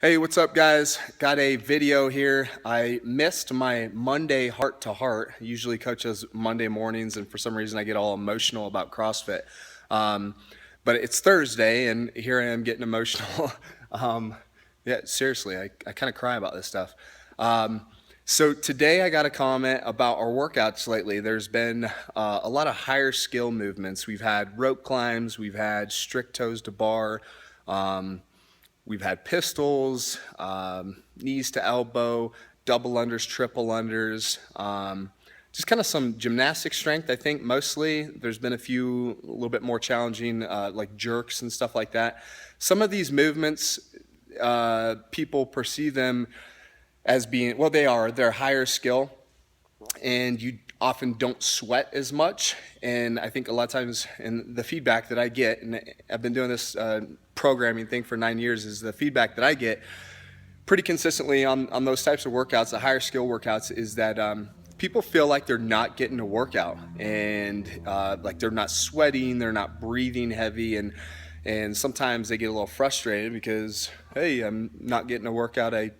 Hey, what's up, guys? Got a video here. I missed my Monday heart to heart. I usually coaches Monday mornings, and for some reason I get all emotional about CrossFit. Um, but it's Thursday, and here I am getting emotional. um, yeah, seriously, I kind of cry about this stuff. Um, so today I got a comment about our workouts lately. There's been a lot of higher skill movements. We've had rope climbs, we've had strict toes to bar. Um, We've had pistols, knees to elbow, double unders, triple unders, just kind of some gymnastic strength, I think, mostly. There's been a few a little bit more challenging, like jerks and stuff like that. Some of these movements, people perceive them as being, well, they're higher skill, and you often don't sweat as much. And I think a lot of times, and the feedback that I get, and I've been doing this programming thing for 9 years, is the feedback that I get pretty consistently on those types of workouts, the higher skill workouts, is that people feel like they're not getting a workout, and like they're not sweating, they're not breathing heavy, and sometimes they get a little frustrated because, hey, I'm not getting a workout. I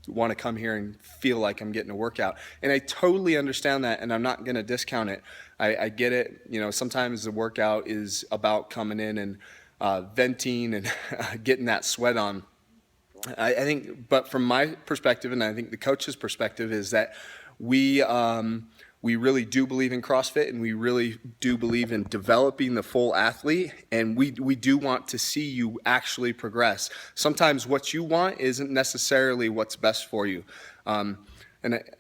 want to come here and feel like I'm getting a workout. And I totally understand that, and I'm not going to discount it. I get it. You know, sometimes the workout is about coming in and venting and getting that sweat on. I think, but from my perspective, and I think the coach's perspective, is that we we really do believe in CrossFit, and we really do believe in developing the full athlete, and we do want to see you actually progress. Sometimes what you want isn't necessarily what's best for you. And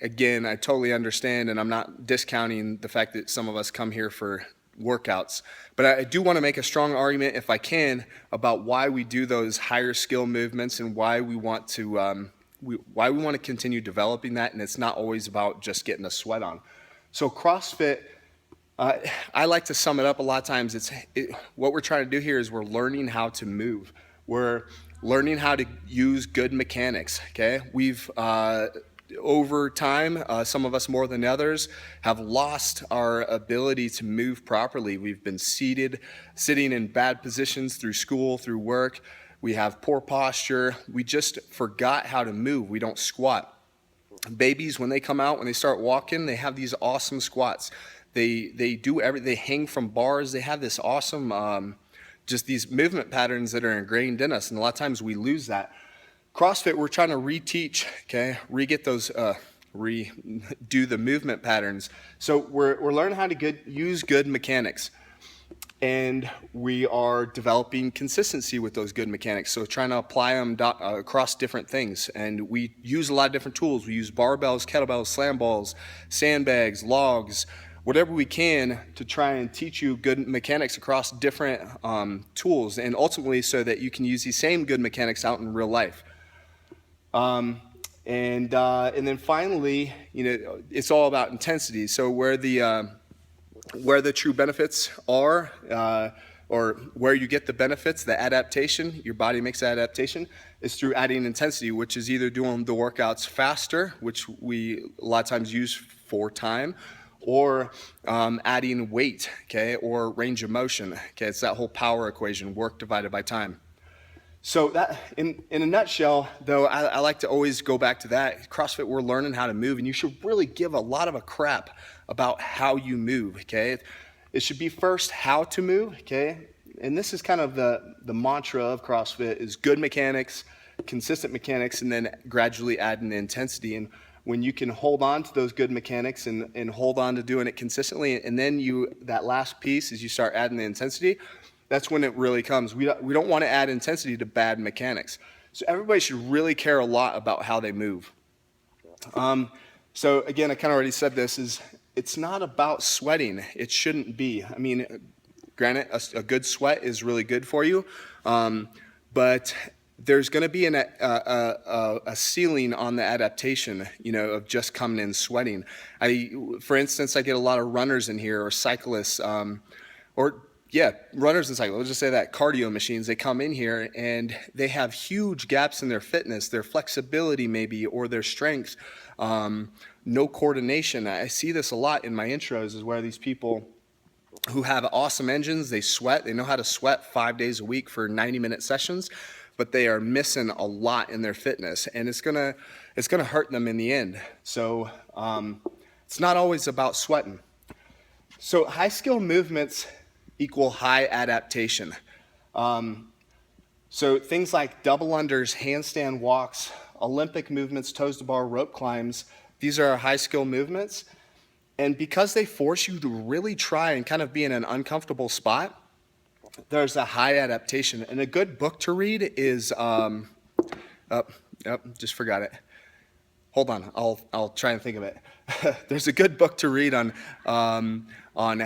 again, I totally understand, and I'm not discounting the fact that some of us come here for workouts. But I do want to make a strong argument, if I can, about why we do those higher skill movements and why we want to why we want to continue developing that, and it's not always about just getting a sweat on. So CrossFit, I like to sum it up a lot of times. What we're trying to do here is we're learning how to move. We're learning how to use good mechanics, okay? We've over time, some of us more than others, have lost our ability to move properly. We've been sitting in bad positions through school, through work. We have poor posture. We just forgot how to move. We don't squat. Babies, when they come out, when they start walking, they have these awesome squats. They hang from bars. They have this awesome, just these movement patterns that are ingrained in us, and a lot of times we lose that. CrossFit, we're trying to reteach, okay, re-get those, redo the movement patterns. So we're learning how to use good mechanics, and we are developing consistency with those good mechanics. So trying to apply them across different things, and we use a lot of different tools. We use barbells, kettlebells, slam balls, sandbags, logs, whatever we can to try and teach you good mechanics across different tools, and ultimately so that you can use these same good mechanics out in real life. And then finally, you know, it's all about intensity. So where the true benefits are, or where you get the benefits, the adaptation, your body makes adaptation, is through adding intensity, which is either doing the workouts faster, which we a lot of times use for time, or adding weight, okay, or range of motion. Okay, it's that whole power equation, work divided by time. So that, in a nutshell, though, I like to always go back to that. CrossFit, we're learning how to move, and you should really give a lot of a crap about how you move, okay? It should be first how to move, okay? And this is kind of the mantra of CrossFit, is good mechanics, consistent mechanics, and then gradually adding the intensity. And when you can hold on to those good mechanics and hold on to doing it consistently, and then that last piece is you start adding the intensity, that's when it really comes. We don't want to add intensity to bad mechanics. So everybody should really care a lot about how they move. So again, I kind of already said this, it's not about sweating. It shouldn't be. I mean, granted, a good sweat is really good for you, but there's going to be a ceiling on the adaptation, you know, of just coming in sweating. For instance, I get a lot of runners in here, or cyclists, runners and cyclists. Let's just say that cardio machines. They come in here and they have huge gaps in their fitness, their flexibility maybe, or their strength. No coordination. I see this a lot in my intros, is where these people who have awesome engines, they know how to sweat 5 days a week for 90-minute sessions, but they are missing a lot in their fitness, and it's gonna hurt them in the end. So it's not always about sweating. So high skill movements equal high adaptation. So things like double unders, handstand walks, Olympic movements, toes to bar, rope climbs, these are high skill movements. And because they force you to really try and kind of be in an uncomfortable spot, there's a high adaptation. And a good book to read is, just forgot it. Hold on, I'll try and think of it. There's a good book to read on doggone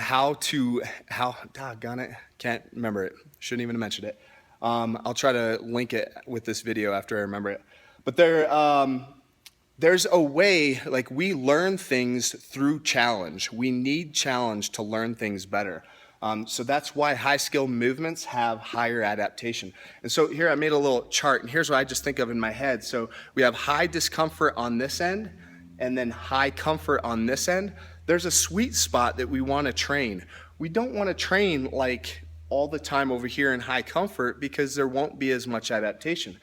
it, can't remember it. Shouldn't even have mentioned it. I'll try to link it with this video after I remember it. But there's a way, like, we learn things through challenge. We need challenge to learn things better. So that's why high skill movements have higher adaptation. And so here I made a little chart, and here's what I just think of in my head. So we have high discomfort on this end, and then high comfort on this end. There's a sweet spot that we want to train. We don't want to train like all the time over here in high comfort, because there won't be as much adaptation.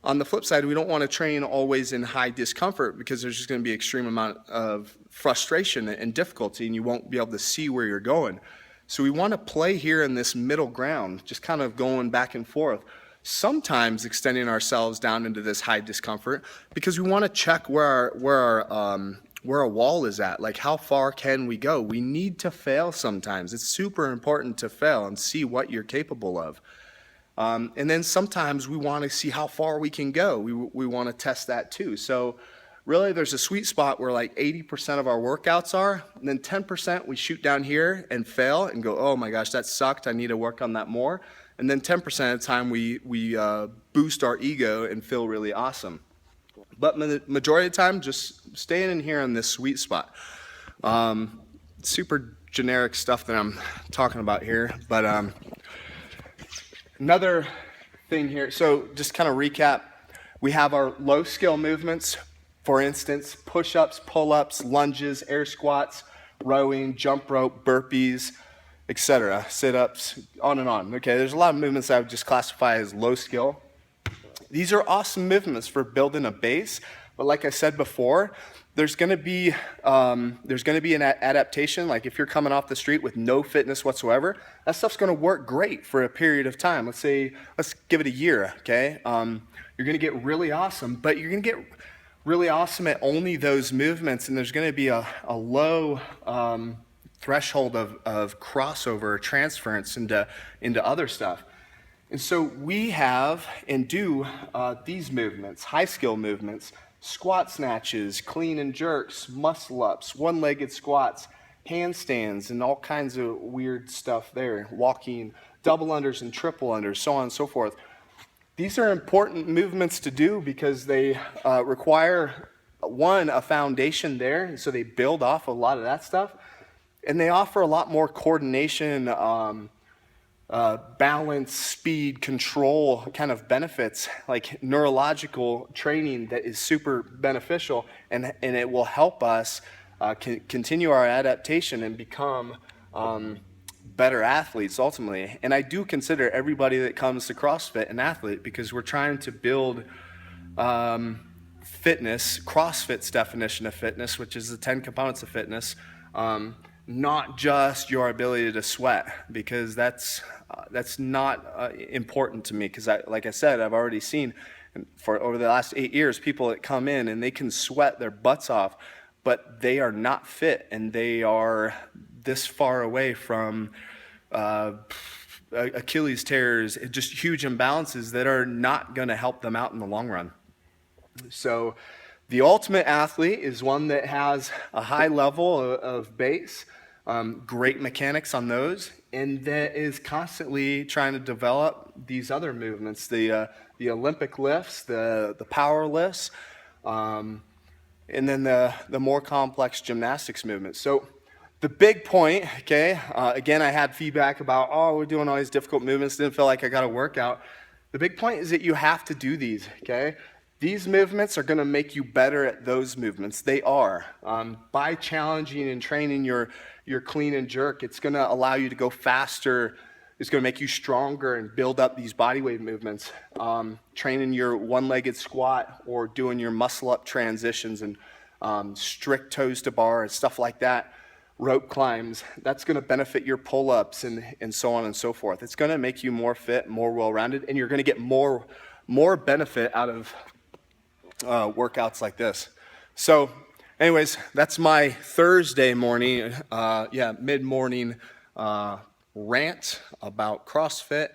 On the flip side, we don't want to train always in high discomfort, because there's just going to be extreme amount of frustration and difficulty, and you won't be able to see where you're going. So we want to play here in this middle ground, just kind of going back and forth, sometimes extending ourselves down into this high discomfort, because we want to check where our wall is at. Like, how far can we go? We need to fail sometimes. It's super important to fail and see what you're capable of. And then sometimes we want to see how far we can go. We want to test that too. So really, there's a sweet spot where like 80% of our workouts are, and then 10% we shoot down here and fail and go, oh my gosh, that sucked, I need to work on that more. And then 10% of the time we boost our ego and feel really awesome. But the majority of the time, just staying in here in this sweet spot. Super generic stuff that I'm talking about here, but another thing here, so just kind of recap, we have our low skill movements, for instance, push-ups, pull-ups, lunges, air squats, rowing, jump rope, burpees, etc., sit-ups, on and on. Okay, there's a lot of movements I would just classify as low skill. These are awesome movements for building a base, but like I said before, there's going to be an adaptation. Like, if you're coming off the street with no fitness whatsoever, that stuff's going to work great for a period of time. Let's give it a year, okay? You're going to get really awesome, but you're going to get really awesome at only those movements, and there's going to be a low threshold of crossover or transference into other stuff. And so we have and do these movements, high skill movements, squat snatches, clean and jerks, muscle ups, one-legged squats, handstands, and all kinds of weird stuff there, walking, double unders and triple unders, so on and so forth. These are important movements to do because they require, one, a foundation there, and so they build off a lot of that stuff, and they offer a lot more coordination, balance, speed, control kind of benefits, like neurological training that is super beneficial, and it will help us continue our adaptation and become better athletes ultimately. And I do consider everybody that comes to CrossFit an athlete, because we're trying to build fitness, CrossFit's definition of fitness, which is the 10 components of fitness, not just your ability to sweat, because that's not important to me, because like I said, I've already seen for over the last 8 years people that come in and they can sweat their butts off, but they are not fit, and they are this far away from Achilles tears, just huge imbalances that are not going to help them out in the long run. So the ultimate athlete is one that has a high level of base, great mechanics on those, and that is constantly trying to develop these other movements, the Olympic lifts, the power lifts, and then the more complex gymnastics movements. So the big point, okay, again, I had feedback about, we're doing all these difficult movements, didn't feel like I got a workout. The big point is that you have to do these, okay? These movements are going to make you better at those movements. They are. By challenging and training your clean and jerk, it's going to allow you to go faster is going to make you stronger and build up these body weight movements. Training your one-legged squat or doing your muscle-up transitions and strict toes to bar and stuff like that. Rope climbs, that's going to benefit your pull-ups and so on and so forth. It's going to make you more fit, more well-rounded, and you're going to get more benefit out of workouts like this. So anyways, that's my Thursday morning, mid-morning rant about CrossFit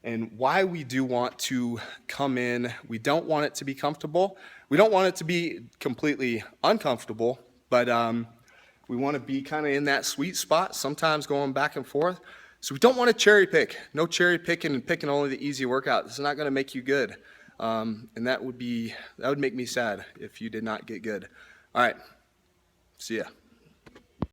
and why we do want to come in. We don't want it to be comfortable. We don't want it to be completely uncomfortable, but we want to be kind of in that sweet spot, sometimes going back and forth. So we don't want to cherry pick. No cherry picking and picking only the easy workout. This is not going to make you good. And that would make me sad if you did not get good. All right. See ya.